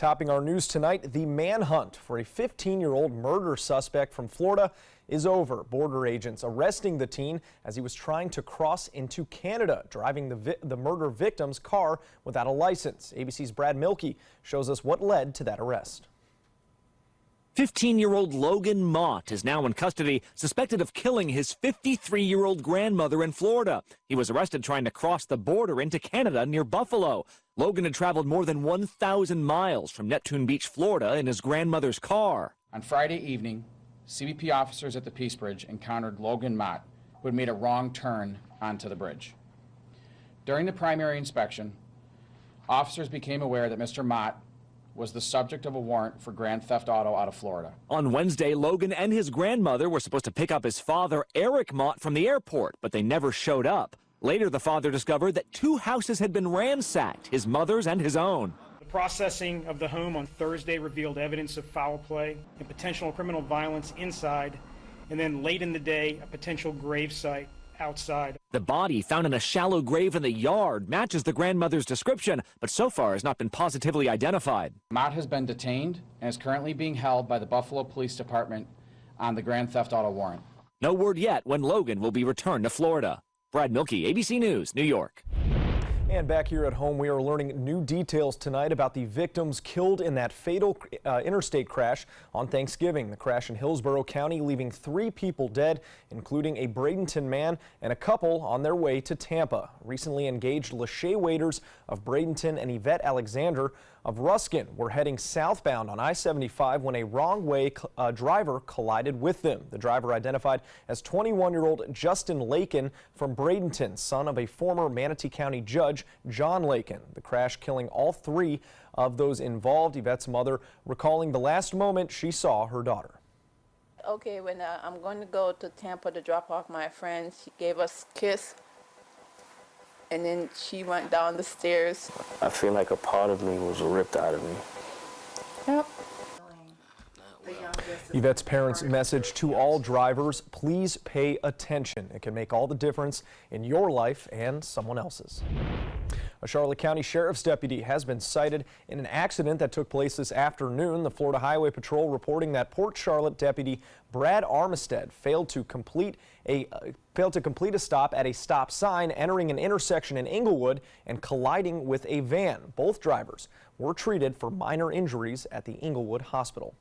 Topping our news tonight, the manhunt for a 15-year-old murder suspect from Florida is over. Border agents arresting the teen as he was trying to cross into Canada, driving the murder victim's car without a license. ABC's Brad Milkey shows us what led to that arrest. 15-year-old Logan Mott is now in custody, suspected of killing his 53-year-old grandmother in Florida. He was arrested trying to cross the border into Canada near Buffalo. Logan had traveled more than 1,000 miles from Neptune Beach, Florida in his grandmother's car. On Friday evening, CBP officers at the Peace Bridge encountered Logan Mott, who had made a wrong turn onto the bridge. During the primary inspection, officers became aware that Mr. Mott was the subject of a warrant for grand theft auto out of Florida. On Wednesday, Logan and his grandmother were supposed to pick up his father, Eric Mott, from the airport, but they never showed up. Later, the father discovered that 2 houses had been ransacked, his mother's and his own. The processing of the home on Thursday revealed evidence of foul play and potential criminal violence inside, and then late in the day, a potential grave site outside. The body found in a shallow grave in the yard matches the grandmother's description, but so far has not been positively identified. Mott has been detained and is currently being held by the Buffalo Police Department on the grand theft auto warrant. No word yet when Logan will be returned to Florida. Brad Milkey, ABC News, New York. And back here at home, we are learning new details tonight about the victims killed in that fatal interstate crash on Thanksgiving. The crash in Hillsborough County, leaving 3 people dead, including a Bradenton man and a couple on their way to Tampa. Recently engaged Lachey Waiters of Bradenton and Yvette Alexander of Ruskin were heading southbound on I-75 when a wrong-way driver collided with them. The driver, identified as 21-year-old Justin Lakin from Bradenton, son of a former Manatee County judge, John Lakin. The crash killing all 3 of those involved. Yvette's mother recalling the last moment she saw her daughter. Okay, when I'm going to go to Tampa to drop off my friend, she gave us a kiss, and then she went down the stairs. I feel like a part of me was ripped out of me. Yep. Yvette's parents' message to all drivers: please pay attention. It can make all the difference in your life and someone else's. A Charlotte County Sheriff's deputy has been cited in an accident that took place this afternoon. The Florida Highway Patrol reporting that Port Charlotte deputy Brad Armistead failed to complete a stop at a stop sign, entering an intersection in Inglewood and colliding with a van. Both drivers were treated for minor injuries at the Inglewood Hospital.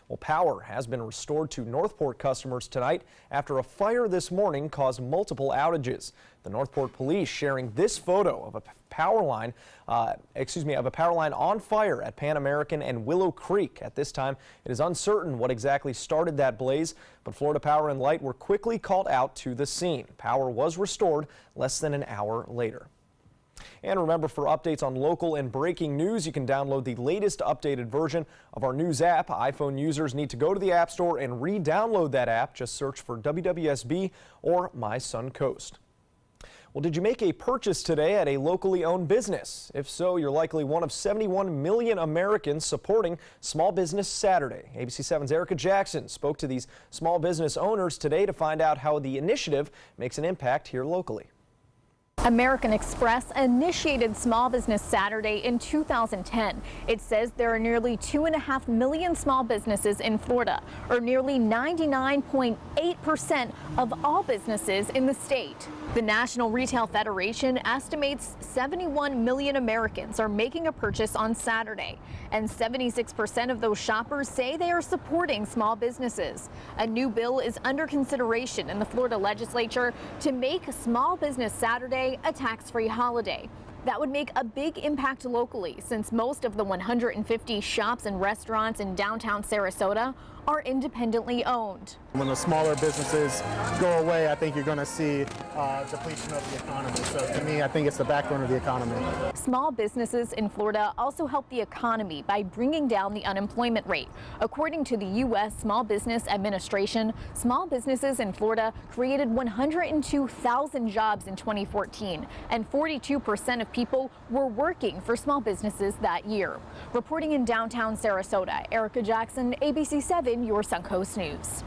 Well, power has been restored to Northport customers tonight after a fire this morning caused multiple outages. The Northport police sharing this photo of a power line on fire at Pan American and Willow Creek. At this time, it is uncertain what exactly started that blaze, but Florida Power and Light were quickly called out to the scene. Power was restored less than an hour later. And remember, for updates on local and breaking news, you can download the latest updated version of our news app. iPhone users need to go to the App Store and re-download that app. Just search for WWSB or My Suncoast. Well, did you make a purchase today at a locally owned business? If so, you're likely one of 71 million Americans supporting Small Business Saturday. ABC 7's Erica Jackson spoke to these small business owners today to find out how the initiative makes an impact here locally. American Express initiated Small Business Saturday in 2010. It says there are nearly 2.5 million small businesses in Florida, or nearly 99.8% of all businesses in the state. The National Retail Federation estimates 71 million Americans are making a purchase on Saturday, and 76% of those shoppers say they are supporting small businesses. A new bill is under consideration in the Florida legislature to make Small Business Saturday a tax-free holiday. That would make a big impact locally, since most of the 150 shops and restaurants in downtown Sarasota are independently owned. When the smaller businesses go away, I think you're going to see depletion of the economy. So to me, I think it's the backbone of the economy. Small businesses in Florida also help the economy by bringing down the unemployment rate. According to the U.S. Small Business Administration, small businesses in Florida created 102,000 jobs in 2014, and 42% of people were working for small businesses that year. Reporting in downtown Sarasota, Erica Jackson, ABC 7, your Suncoast News.